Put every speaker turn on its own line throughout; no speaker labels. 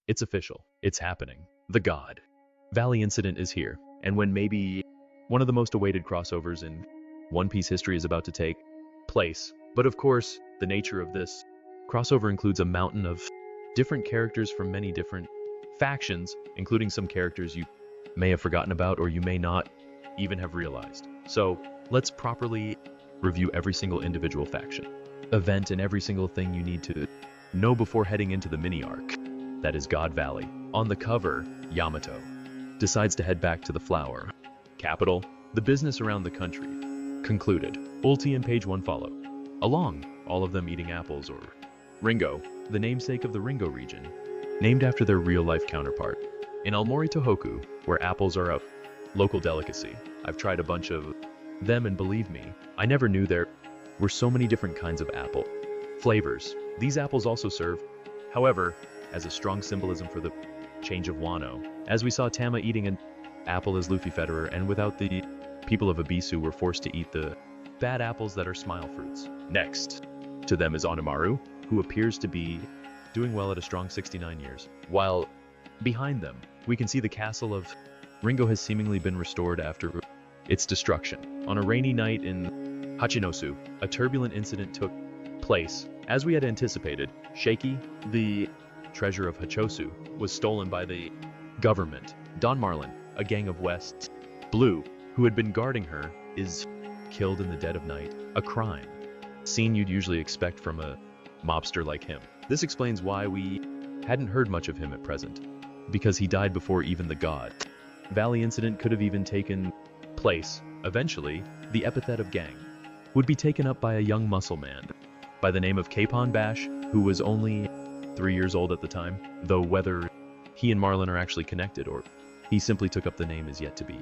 It's official. It's happening. The God Valley incident is here, and when maybe one of the most awaited crossovers in One Piece history is about to take place. But of course, the nature of this crossover includes a mountain of different characters from many different factions, including some characters you may have forgotten about or you may not even have realized. So let's properly review every single individual faction, event, and every single thing you need to know before heading into the mini arc. That is God Valley. On the cover, Yamato decides to head back to the flower capital. The business around the country concluded. Ulti and page 1 follow along, all of them eating apples, or Ringo, the namesake of the Ringo region, named after their real-life counterpart. In Aomori Tohoku, where apples are a local delicacy. I've tried a bunch of them, and believe me, I never knew there were so many different kinds of apple flavors. These apples also serve, however, as a strong symbolism for the change of Wano, as we saw Tama eating an apple as Luffy Federer, and without the people of Abisu were forced to eat the bad apples that are smile fruits. Next to them is Onimaru, who appears to be doing well at a strong 69 years, while behind them, we can see the castle of Ringo has seemingly been restored after its destruction. On a rainy night in Hachinosu, a turbulent incident took place. As we had anticipated, Shaky, the treasure of Hachosu, was stolen by the government. Don Marlin, a gang of West Blue, who had been guarding her, is killed in the dead of night. A crime scene you'd usually expect from a mobster like him. This explains why we hadn't heard much of him at present, because he died before even the God Valley incident could have even taken place. Eventually, the epithet of gang would be taken up by a young muscle man by the name of Capon Bash, who was only 3 years old at the time, though whether he and Marlin are actually connected or he simply took up the name is yet to be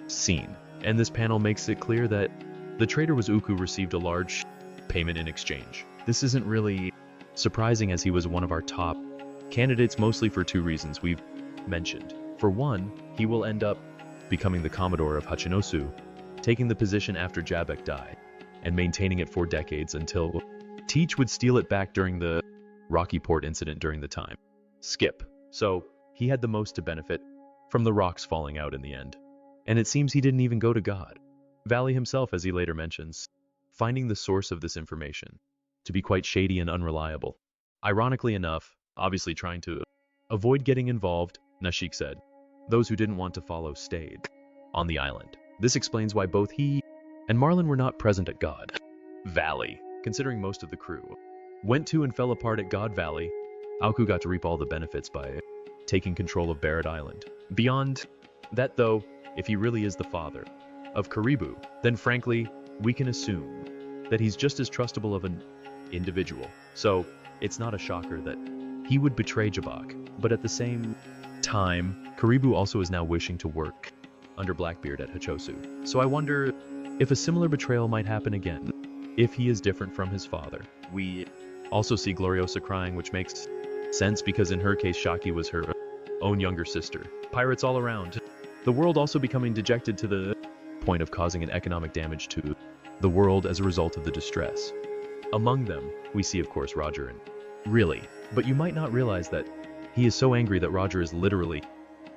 seen. And this panel makes it clear that the traitor was Uku received a large payment in exchange. This isn't really surprising, as he was one of our top candidates, mostly for 2 reasons we've mentioned. For one, he will end up becoming the Commodore of Hachinosu, taking the position after Jabek died, and maintaining it for decades until Teach would steal it back during the Rocky Port incident during the time skip. So he had the most to benefit from the rocks falling out in the end. And it seems he didn't even go to God Valley himself, as he later mentions, finding the source of this information to be quite shady and unreliable. Ironically enough, obviously trying to avoid getting involved, Nashik said, those who didn't want to follow stayed on the island. This explains why both he and Marlin were not present at God Valley, considering most of the crew went to and fell apart at God Valley. Aoku got to reap all the benefits by taking control of Barrett Island. Beyond that, though, if he really is the father of Karibu, then frankly, we can assume that he's just as trustable of an individual. So it's not a shocker that he would betray Jabak. But at the same time, Karibu also is now wishing to work under Blackbeard at Hachosu. So I wonder if a similar betrayal might happen again, if he is different from his father. We also see Gloriosa crying, which makes sense because in her case, Shaki was her own younger sister. Pirates all around. The world also becoming dejected to the point of causing an economic damage to the world as a result of the distress. Among them, we see of course Roger and really, but you might not realize that he is so angry that Roger is literally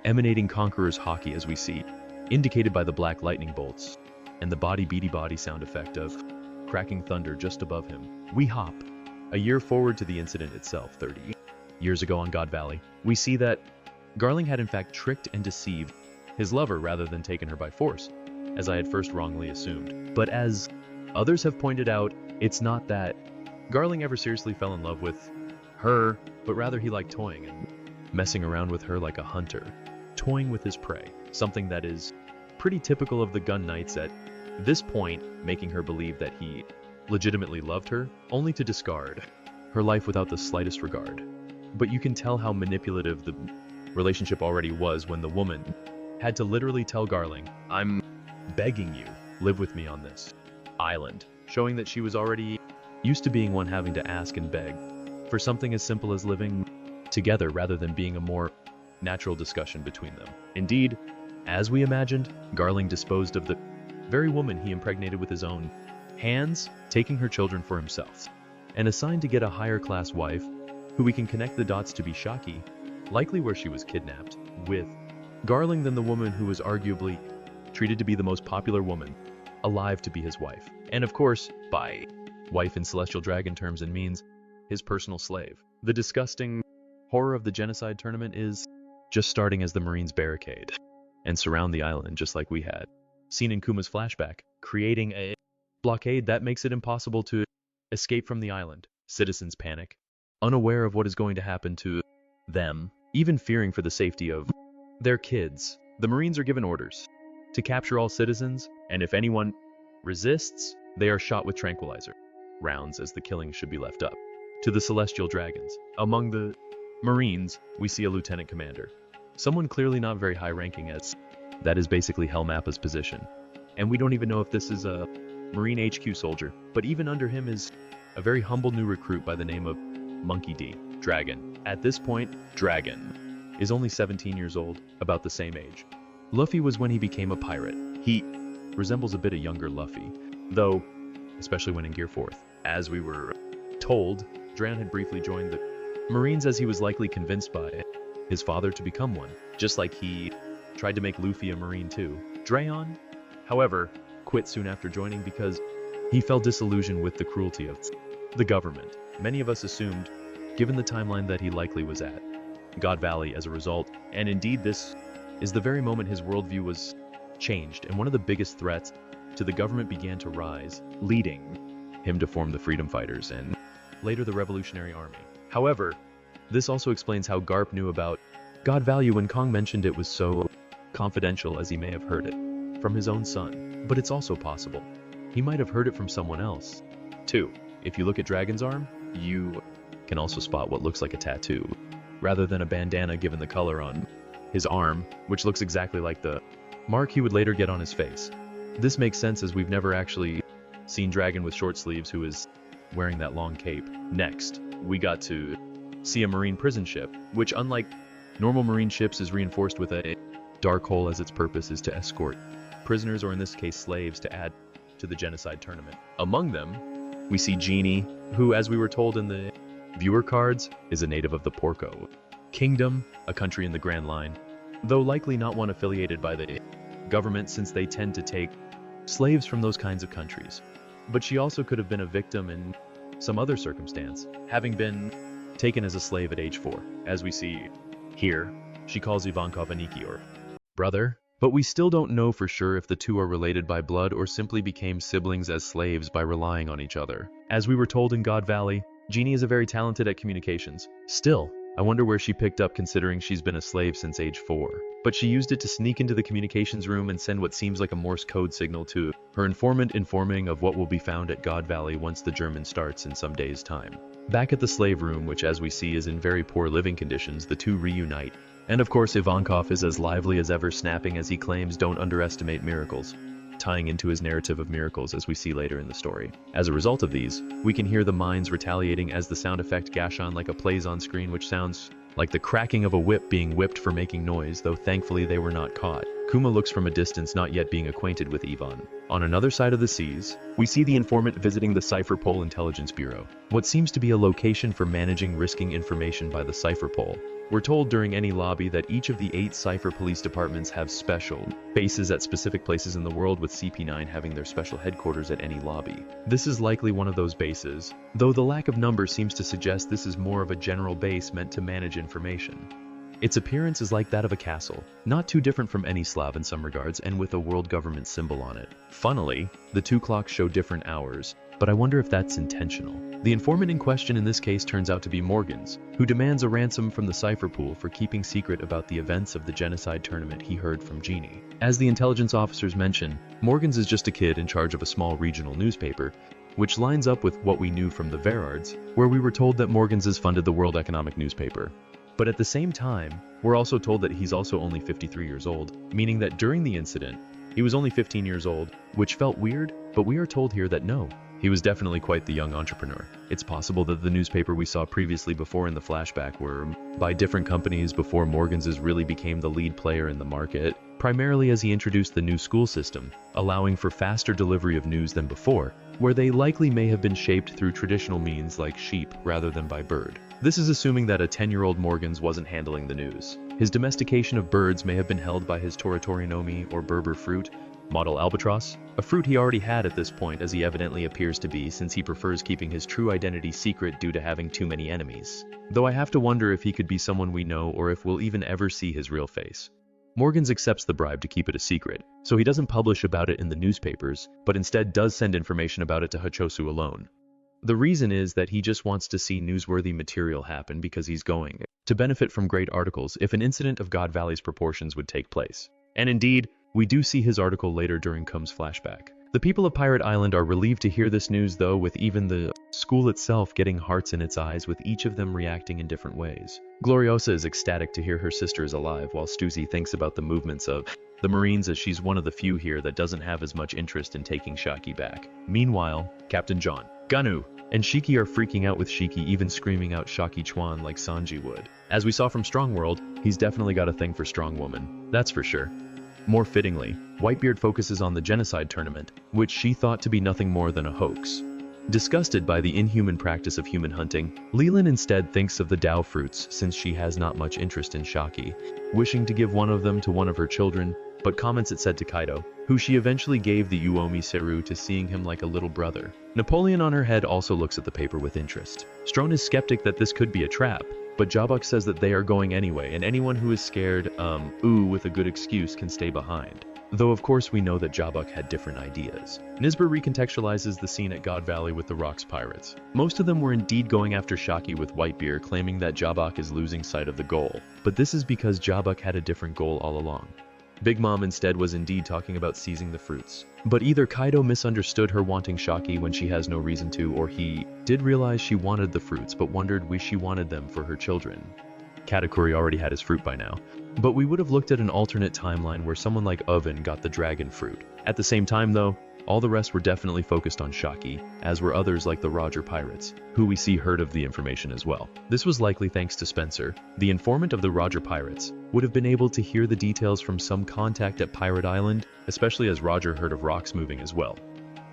emanating Conqueror's hockey, as we see, indicated by the black lightning bolts and the body beady body sound effect of cracking thunder just above him. We hop a year forward to the incident itself, 30 years ago on God Valley. We see that Garling had in fact tricked and deceived his lover rather than taken her by force, as I had first wrongly assumed. But as others have pointed out, it's not that Garling ever seriously fell in love with her, but rather he liked toying and messing around with her like a hunter, toying with his prey, something that is pretty typical of the Gun Knights at this point, making her believe that he legitimately loved her, only to discard her life without the slightest regard. But you can tell how manipulative the relationship already was when the woman had to literally tell Garling, I'm begging you, live with me on this island, showing that she was already used to being one having to ask and beg for something as simple as living together rather than being a more natural discussion between them. Indeed, as we imagined, Garling disposed of the very woman he impregnated with his own hands, taking her children for himself, and assigned to get a higher class wife, who we can connect the dots to be Shaki, likely where she was kidnapped, with Garling than the woman who was arguably treated to be the most popular woman alive to be his wife. And of course, by wife in Celestial Dragon terms and means, his personal slave. The disgusting horror of the genocide tournament is just starting as the Marines barricade and surround the island just like we had seen in Kuma's flashback, creating a blockade that makes it impossible to escape from the island. Citizens panic, unaware of what is going to happen to them, even fearing for the safety of their kids. The Marines are given orders to capture all citizens, and if anyone resists, they are shot with tranquilizer rounds, as the killing should be left up to the Celestial Dragons. Among the Marines, we see a lieutenant commander, someone clearly not very high ranking, as that is basically Helmappa's position. And we don't even know if this is a Marine HQ soldier, but even under him is a very humble new recruit by the name of Monkey D. Dragon. At this point, Dragon is only 17 years old, about the same age Luffy was when he became a pirate. He resembles a bit a younger Luffy, though, especially when in Gear 4th. As we were told, Dragon had briefly joined the Marines as he was likely convinced by his father to become one, just like he tried to make Luffy a Marine too. Dragon, however, quit soon after joining because he felt disillusioned with the cruelty of the government. Many of us assumed, given the timeline, that he likely was at God Valley as a result, and indeed this is the very moment his worldview was changed, and one of the biggest threats to the government began to rise, leading him to form the Freedom Fighters and later the Revolutionary Army. However, this also explains how Garp knew about God Valley when Kong mentioned it was so confidential, as he may have heard it from his own son. But it's also possible he might have heard it from someone else too. If you look at Dragon's arm, you can also spot what looks like a tattoo, rather than a bandana given the color on his arm, which looks exactly like the mark he would later get on his face. This makes sense, as we've never actually seen Dragon with short sleeves who is wearing that long cape. Next, we got to see a Marine prison ship, which unlike normal Marine ships is reinforced with a dark hole, as its purpose is to escort prisoners, or in this case slaves, to add to the genocide tournament. Among them, we see Genie, who, as we were told in the viewer cards, is a native of the Porco Kingdom, a country in the Grand Line, though likely not one affiliated by the government, since they tend to take slaves from those kinds of countries. But she also could have been a victim in some other circumstance, having been taken as a slave at age 4. As we see here, she calls Ivankov Aniki, or brother, but we still don't know for sure if the two are related by blood or simply became siblings as slaves by relying on each other. As we were told in God Valley, Genie is very talented at communications. Still, I wonder where she picked up, considering she's been a slave since age 4. But she used it to sneak into the communications room and send what seems like a Morse code signal to her informant, informing of what will be found at God Valley once the German starts in some days' time. Back at the slave room, which as we see is in very poor living conditions, the two reunite. And of course Ivankov is as lively as ever, snapping as he claims don't underestimate miracles, tying into his narrative of miracles as we see later in the story. As a result of these, we can hear the mines retaliating as the sound effect Gashon like a plays on screen, which sounds like the cracking of a whip being whipped for making noise, though thankfully they were not caught. Kuma looks from a distance, not yet being acquainted with Ivan. On another side of the seas, we see the informant visiting the Cypherpole Intelligence Bureau, what seems to be a location for managing risking information by the Cypherpole. We're told during any lobby that each of the 8 Cypher police departments have special bases at specific places in the world, with CP9 having their special headquarters at any lobby. This is likely one of those bases, though the lack of numbers seems to suggest this is more of a general base meant to manage information. Its appearance is like that of a castle, not too different from any Slav in some regards, and with a world government symbol on it. Funnily, the 2 clocks show different hours, but I wonder if that's intentional. The informant in question in this case turns out to be Morgans, who demands a ransom from the Cypher Pool for keeping secret about the events of the genocide tournament he heard from Genie. As the intelligence officers mention, Morgans is just a kid in charge of a small regional newspaper, which lines up with what we knew from the Verards, where we were told that Morgans has funded the World Economic newspaper. But at the same time, we're also told that he's also only 53 years old, meaning that during the incident, he was only 15 years old, which felt weird, but we are told here that no, he was definitely quite the young entrepreneur. It's possible that the newspaper we saw previously before in the flashback were by different companies before Morgan's really became the lead player in the market, primarily as he introduced the new school system, allowing for faster delivery of news than before, where they likely may have been shaped through traditional means like sheep rather than by bird. This is assuming that a 10-year-old Morgan's wasn't handling the news. His domestication of birds may have been held by his Toratorinomi or Berber fruit, model albatross, a fruit he already had at this point as he evidently appears to be since he prefers keeping his true identity secret due to having too many enemies. Though I have to wonder if he could be someone we know or if we'll even ever see his real face. Morgan's accepts the bribe to keep it a secret, so he doesn't publish about it in the newspapers, but instead does send information about it to Hachosu alone. The reason is that he just wants to see newsworthy material happen because he's going to benefit from great articles if an incident of God Valley's proportions would take place. And indeed, we do see his article later during Kum's flashback. The people of Pirate Island are relieved to hear this news though, with even the school itself getting hearts in its eyes, with each of them reacting in different ways. Gloriosa is ecstatic to hear her sister is alive, while Stussy thinks about the movements of the Marines, as she's one of the few here that doesn't have as much interest in taking Shaki back. Meanwhile, Captain John, Ganu, and Shiki are freaking out, with Shiki even screaming out Shaki Chuan like Sanji would. As we saw from Strong World, he's definitely got a thing for strong women, that's for sure. More fittingly, Whitebeard focuses on the genocide tournament, which she thought to be nothing more than a hoax. Disgusted by the inhuman practice of human hunting, Leland instead thinks of the Dao fruits since she has not much interest in Shaki, wishing to give one of them to one of her children, but comments it said to Kaido, who she eventually gave the Uomi Seru to, seeing him like a little brother. Napoleon on her head also looks at the paper with interest. Strone is skeptic that this could be a trap, but Jabuk says that they are going anyway, and anyone who is scared, with a good excuse can stay behind. Though of course we know that Jabuk had different ideas. Nisber recontextualizes the scene at God Valley with the Rocks pirates. Most of them were indeed going after Shaki, with Whitebeard claiming that Jabuk is losing sight of the goal, but this is because Jabuk had a different goal all along. Big Mom instead was indeed talking about seizing the fruits. But either Kaido misunderstood her wanting Shaki when she has no reason to, or he did realize she wanted the fruits but wondered why she wanted them for her children. Katakuri already had his fruit by now, but we would have looked at an alternate timeline where someone like Oven got the dragon fruit. At the same time though, all the rest were definitely focused on Shaki, as were others like the Roger Pirates, who we see heard of the information as well. This was likely thanks to Spencer. The informant of the Roger Pirates would have been able to hear the details from some contact at Pirate Island, especially as Roger heard of rocks moving as well.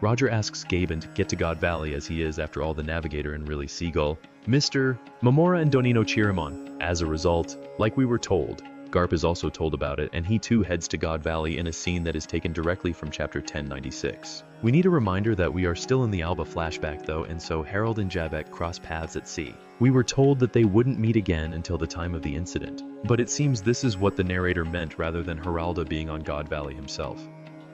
Roger asks Gaben to get to God Valley, as he is, after all, the navigator and really Seagull. Mr. Momora and Donino cheer him on. As a result, like we were told, Garp is also told about it, and he too heads to God Valley in a scene that is taken directly from chapter 1096. We need a reminder that we are still in the Alba flashback though, and so Harold and Jabek cross paths at sea. We were told that they wouldn't meet again until the time of the incident, but it seems this is what the narrator meant rather than Geralda being on God Valley himself.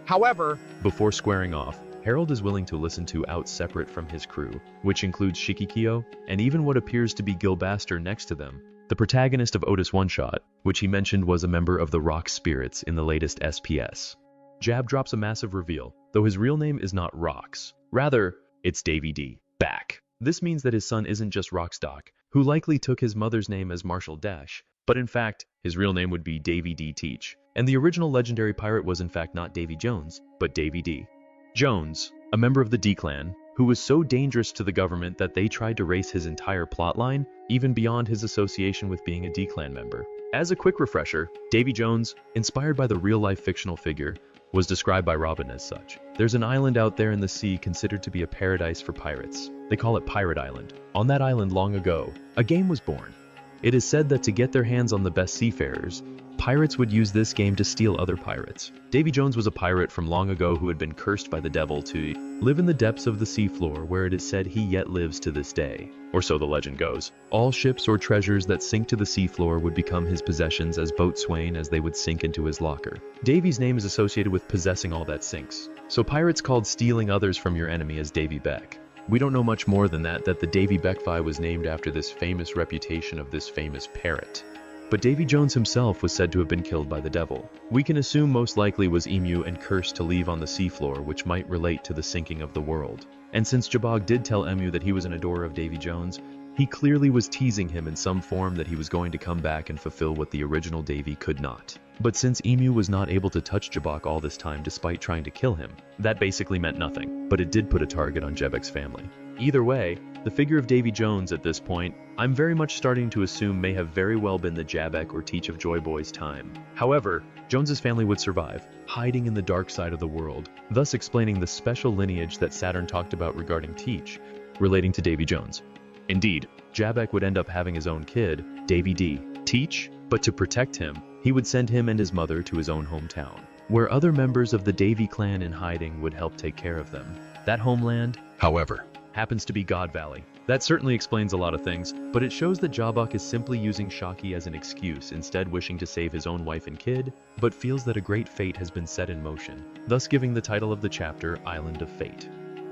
However,
before squaring off, Harold is willing to listen to out separate from his crew, which includes Shikikyo, and even what appears to be Gilbaster next to them, the protagonist of Otis One Shot, which he mentioned was a member of the Rock Spirits in the latest SPS. Jab drops a massive reveal, though his real name is not Rocks. Rather, it's Davy D. Back. This means that his son isn't just Rockstock, who likely took his mother's name as Marshall Dash, but in fact, his real name would be Davy D. Teach, and the original legendary pirate was in fact not Davy Jones, but Davy D. Jones, a member of the D-Clan, who was so dangerous to the government that they tried to erase his entire plotline, even beyond his association with being a D-Clan member. As a quick refresher, Davy Jones, inspired by the real-life fictional figure, was described by Robin as such. There's an island out there in the sea considered to be a paradise for pirates. They call it Pirate Island. On that island long ago, a game was born. It is said that to get their hands on the best seafarers, pirates would use this game to steal other pirates. Davy Jones was a pirate from long ago who had been cursed by the devil to live in the depths of the seafloor, where it is said he yet lives to this day. Or so the legend goes. All ships or treasures that sink to the seafloor would become his possessions as boatswain, as they would sink into his locker. Davy's name is associated with possessing all that sinks. So pirates called stealing others from your enemy as Davy Beck. We don't know much more than that the Davy Beckvi was named after this famous reputation of this famous parrot. But Davy Jones himself was said to have been killed by the devil. We can assume most likely was Emu and cursed to leave on the seafloor, which might relate to the sinking of the world. And since Jabog did tell Emu that he was an adorer of Davy Jones, He clearly was teasing him in some form that he was going to come back and fulfill what the original Davy could not. But since Emu was not able to touch Jabak all this time despite trying to kill him, that basically meant nothing, but it did put a target on Jebek's family. Either way, the figure of Davy Jones at this point, I'm very much starting to assume may have very well been the Jabek or Teach of Joy Boy's time. However, Jones's family would survive, hiding in the dark side of the world, thus explaining the special lineage that Saturn talked about regarding Teach, relating to Davy Jones. Indeed, Jabek would end up having his own kid, Davy D. Teach, but to protect him, he would send him and his mother to his own hometown, where other members of the Davy clan in hiding would help take care of them. That homeland, however, happens to be God Valley. That certainly explains a lot of things, but it shows that Jabak is simply using Shaki as an excuse, instead wishing to save his own wife and kid, but feels that a great fate has been set in motion, thus giving the title of the chapter Island of Fate.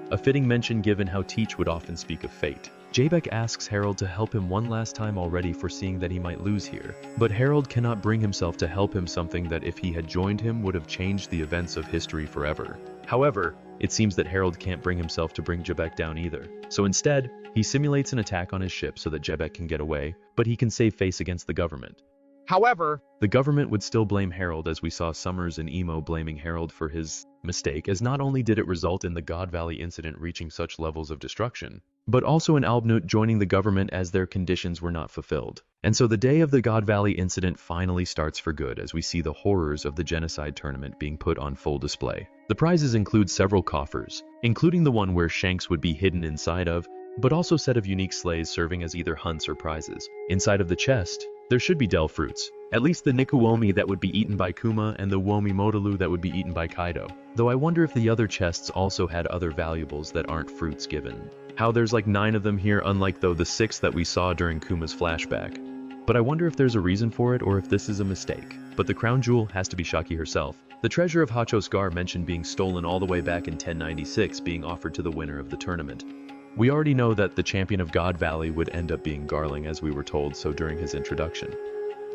A fitting mention given how Teach would often speak of fate. Jabek asks Harold to help him one last time already, foreseeing that he might lose here, but Harold cannot bring himself to help him, something that if he had joined him would have changed the events of history forever. However, it seems that Harold can't bring himself to bring Jabek down either, so instead, he simulates an attack on his ship so that Jabek can get away, but he can save face against the government. However, the government would still blame Harold, as we saw Summers and Emo blaming Harold for his mistake, as not only did it result in the God Valley incident reaching such levels of destruction, but also in Albnut joining the government as their conditions were not fulfilled. And so the day of the God Valley incident finally starts for good, as we see the horrors of the genocide tournament being put on full display. The prizes include several coffers, including the one where Shanks would be hidden inside of, but also a set of unique sleighs serving as either hunts or prizes. Inside of the chest, there should be Del fruits, at least the Nikuwomi that would be eaten by Kuma and the Womi Motalu that would be eaten by Kaido. Though I wonder if the other chests also had other valuables that aren't fruits given. How there's like 9 of them here, unlike though the 6 that we saw during Kuma's flashback. But I wonder if there's a reason for it or if this is a mistake. But the crown jewel has to be Shaki herself. The treasure of Hacho Scar mentioned being stolen all the way back in 1096 being offered to the winner of the tournament. We already know that the champion of God Valley would end up being Garling, as we were told so during his introduction.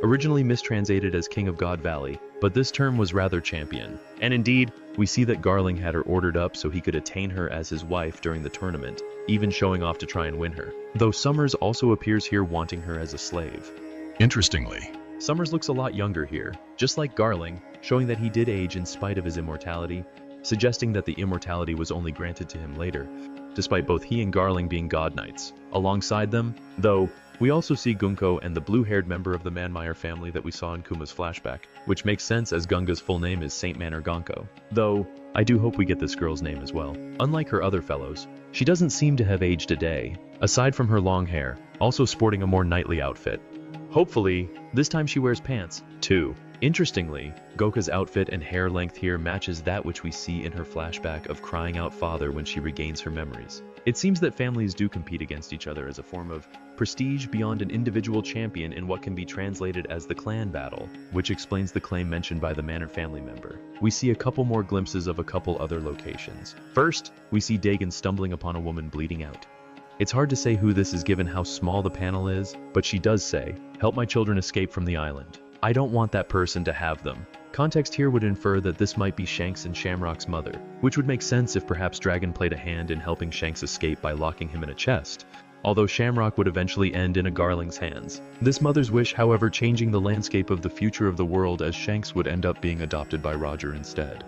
Originally mistranslated as King of God Valley, but this term was rather champion. And indeed, we see that Garling had her ordered up so he could attain her as his wife during the tournament, even showing off to try and win her. Though Summers also appears here wanting her as a slave. Interestingly, Summers looks a lot younger here, just like Garling, showing that he did age in spite of his immortality, suggesting that the immortality was only granted to him later, despite both he and Garling being god knights. Alongside them, though, we also see Gunko and the blue-haired member of the Manmeyer family that we saw in Kuma's flashback, which makes sense as Gunga's full name is Saint Manor Gonko. Though, I do hope we get this girl's name as well. Unlike her other fellows, she doesn't seem to have aged a day, aside from her long hair, also sporting a more knightly outfit. Hopefully, this time she wears pants, too. Interestingly, Goka's outfit and hair length here matches that which we see in her flashback of crying out father when she regains her memories. It seems that families do compete against each other as a form of prestige beyond an individual champion in what can be translated as the clan battle, which explains the claim mentioned by the Manor family member. We see a couple more glimpses of a couple other locations. First, we see Dagon stumbling upon a woman bleeding out. It's hard to say who this is given how small the panel is, but she does say, "Help my children escape from the island. I don't want that person to have them." Context here would infer that this might be Shanks and Shamrock's mother, which would make sense if perhaps Dragon played a hand in helping Shanks escape by locking him in a chest, although Shamrock would eventually end in a Garling's hands. This mother's wish, however, changing the landscape of the future of the world, as Shanks would end up being adopted by Roger instead.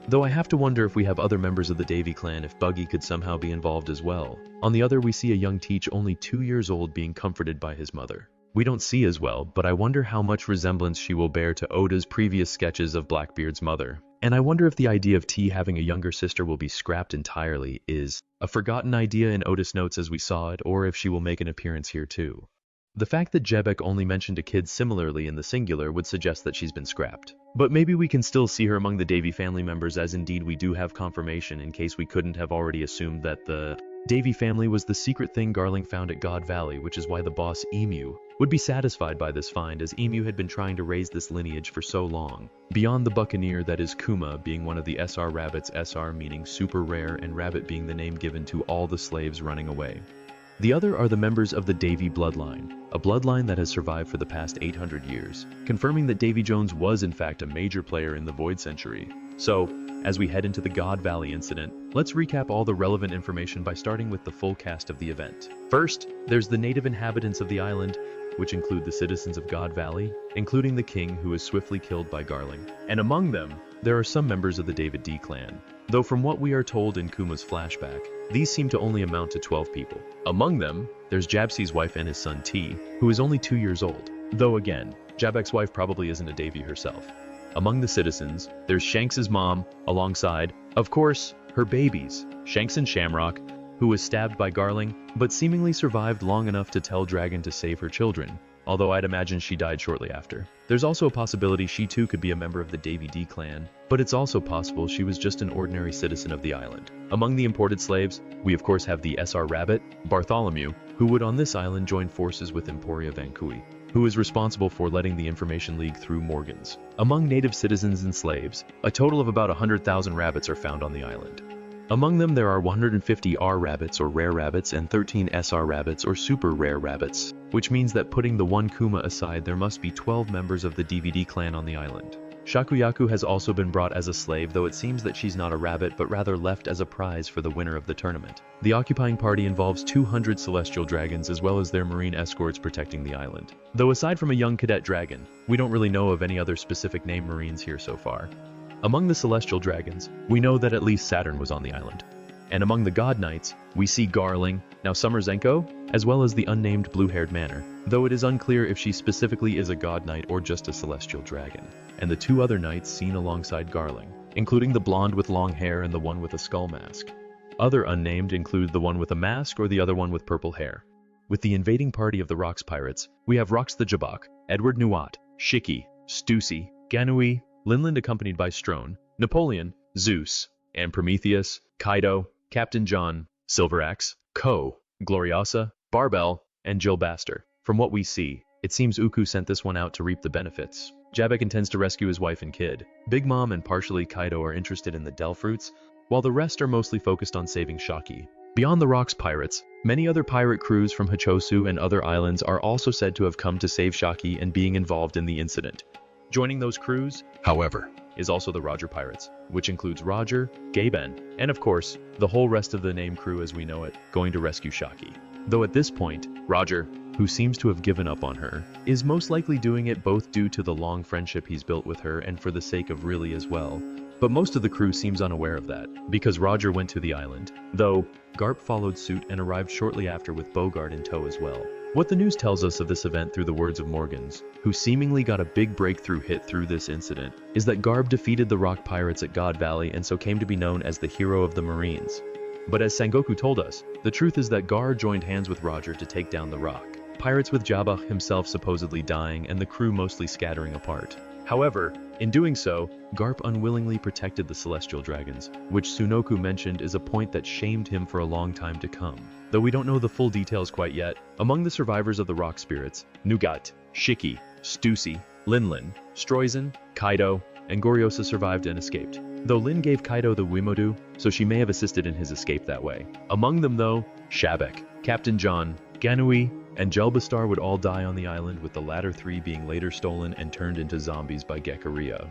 Though I have to wonder if we have other members of the Davy clan, if Buggy could somehow be involved as well. On the other, we see a young Teach only 2 years old being comforted by his mother. We don't see as well, but I wonder how much resemblance she will bear to Oda's previous sketches of Blackbeard's mother. And I wonder if the idea of T having a younger sister will be scrapped entirely, is a forgotten idea in Otis notes as we saw it, or if she will make an appearance here too. The fact that Jebek only mentioned a kid similarly in the singular would suggest that she's been scrapped. But maybe we can still see her among the Davy family members, as indeed we do have confirmation in case we couldn't have already assumed that the Davy family was the secret thing Garling found at God Valley, which is why the boss Emu would be satisfied by this find, as Emu had been trying to raise this lineage for so long. Beyond the buccaneer that is Kuma being one of the SR rabbits, SR meaning super rare and rabbit being the name given to all the slaves running away. The other are the members of the Davy bloodline, a bloodline that has survived for the past 800 years, confirming that Davy Jones was in fact a major player in the Void Century. So, as we head into the God Valley incident, let's recap all the relevant information by starting with the full cast of the event. First, there's the native inhabitants of the island, which include the citizens of God Valley, including the king who is swiftly killed by Garling. And among them, there are some members of the David D clan, though from what we are told in Kuma's flashback, these seem to only amount to 12 people. Among them, there's Jabsi's wife and his son T, who is only 2 years old, though again, Jabek's wife probably isn't a Davy herself. Among the citizens, there's Shanks's mom, alongside, of course, her babies, Shanks and Shamrock, who was stabbed by Garling, but seemingly survived long enough to tell Dragon to save her children, although I'd imagine she died shortly after. There's also a possibility she too could be a member of the Davy D clan, but it's also possible she was just an ordinary citizen of the island. Among the imported slaves, we of course have the SR Rabbit, Bartholomew, who would on this island join forces with Emporia Vancouy, who is responsible for letting the information leak through Morgans. Among native citizens and slaves, a total of about 100,000 rabbits are found on the island. Among them there are 150 R rabbits or rare rabbits and 13 SR rabbits or super rare rabbits, which means that putting the one Kuma aside there must be 12 members of the DVD clan on the island. Shakuyaku has also been brought as a slave, though it seems that she's not a rabbit but rather left as a prize for the winner of the tournament. The occupying party involves 200 celestial dragons as well as their marine escorts protecting the island. Though aside from a young cadet dragon, we don't really know of any other specific named marines here so far. Among the celestial dragons, we know that at least Saturn was on the island. And among the god knights, we see Garling, now Summer Zenko, as well as the unnamed blue-haired manor, though it is unclear if she specifically is a god knight or just a celestial dragon. And the 2 other knights seen alongside Garling, including the blonde with long hair and the one with a skull mask. Other unnamed include the one with a mask or the other one with purple hair. With the invading party of the Rocks Pirates, we have Rox the Jabak, Edward Nuat, Shiki, Stussy, Ganui, Linland accompanied by Strone, Napoleon, Zeus, and Prometheus, Kaido, Captain John, Silveraxe, Ko, Gloriosa, Barbell, and Jill Baster. From what we see, it seems Uku sent this one out to reap the benefits. Jabek intends to rescue his wife and kid. Big Mom and partially Kaido are interested in the Del Fruits, while the rest are mostly focused on saving Shaki. Beyond the Rocks Pirates, many other pirate crews from Hachosu and other islands are also said to have come to save Shaki and being involved in the incident. Joining those crews, however, is also the Roger Pirates, which includes Roger, Gaben, and of course, the whole rest of the name crew as we know it, going to rescue Shaki. Though at this point, Roger, who seems to have given up on her, is most likely doing it both due to the long friendship he's built with her and for the sake of Riley as well. But most of the crew seems unaware of that, because Roger went to the island, though Garp followed suit and arrived shortly after with Bogart in tow as well. What the news tells us of this event through the words of Morgans, who seemingly got a big breakthrough hit through this incident, is that Garb defeated the Rock Pirates at God Valley and so came to be known as the hero of the Marines. But as Sangoku told us, the truth is that Gar joined hands with Roger to take down the Rock Pirates, with Jabba himself supposedly dying and the crew mostly scattering apart. However, in doing so, Garp unwillingly protected the Celestial Dragons, which Sunoku mentioned is a point that shamed him for a long time to come. Though we don't know the full details quite yet, among the survivors of the Rock Spirits, Nugat, Shiki, Stussy, Linlin, Stroizen, Kaido, and Goryosa survived and escaped. Though Lin gave Kaido the Wimodu, so she may have assisted in his escape that way. Among them though, Shabek, Captain John, Ganui, and Jelbastar would all die on the island, with the latter 3 being later stolen and turned into zombies by Gekaria.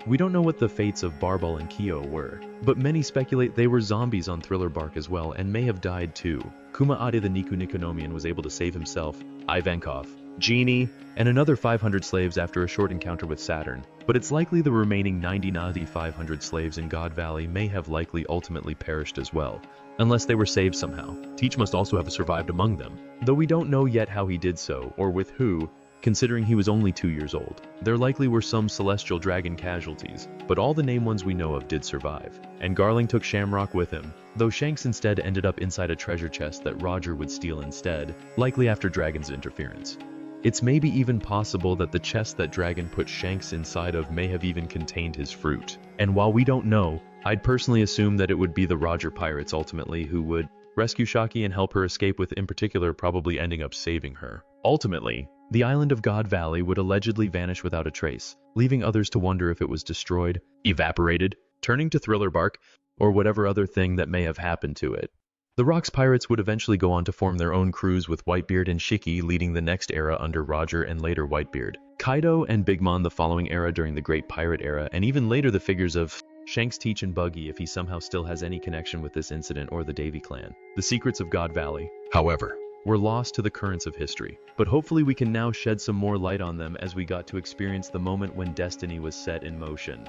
We don't know what the fates of Barbel and Kyo were, but many speculate they were zombies on Thriller Bark as well and may have died too. Kuma Ade the Niku Nikonomian was able to save himself, Ivankov, Genie, and another 500 slaves after a short encounter with Saturn, but it's likely the remaining 500 slaves in God Valley may have likely ultimately perished as well, unless they were saved somehow. Teach must also have survived among them, though we don't know yet how he did so, or with who, considering he was only 2 years old. There likely were some Celestial Dragon casualties, but all the named ones we know of did survive, and Garling took Shamrock with him, though Shanks instead ended up inside a treasure chest that Roger would steal instead, likely after Dragon's interference. It's maybe even possible that the chest that Dragon put Shanks inside of may have even contained his fruit. And while we don't know, I'd personally assume that it would be the Roger Pirates ultimately who would rescue Shaki and help her escape, with in particular probably ending up saving her. Ultimately, the island of God Valley would allegedly vanish without a trace, leaving others to wonder if it was destroyed, evaporated, turning to Thriller Bark, or whatever other thing that may have happened to it. The Rocks pirates would eventually go on to form their own crews with Whitebeard and Shiki leading the next era under Roger and later Whitebeard. Kaido and Big Mom the following era during the Great Pirate Era, and even later the figures of Shanks, Teach, and Buggy if he somehow still has any connection with this incident or the Davy clan. The secrets of God Valley, however, were lost to the currents of history. But hopefully we can now shed some more light on them as we got to experience the moment when destiny was set in motion.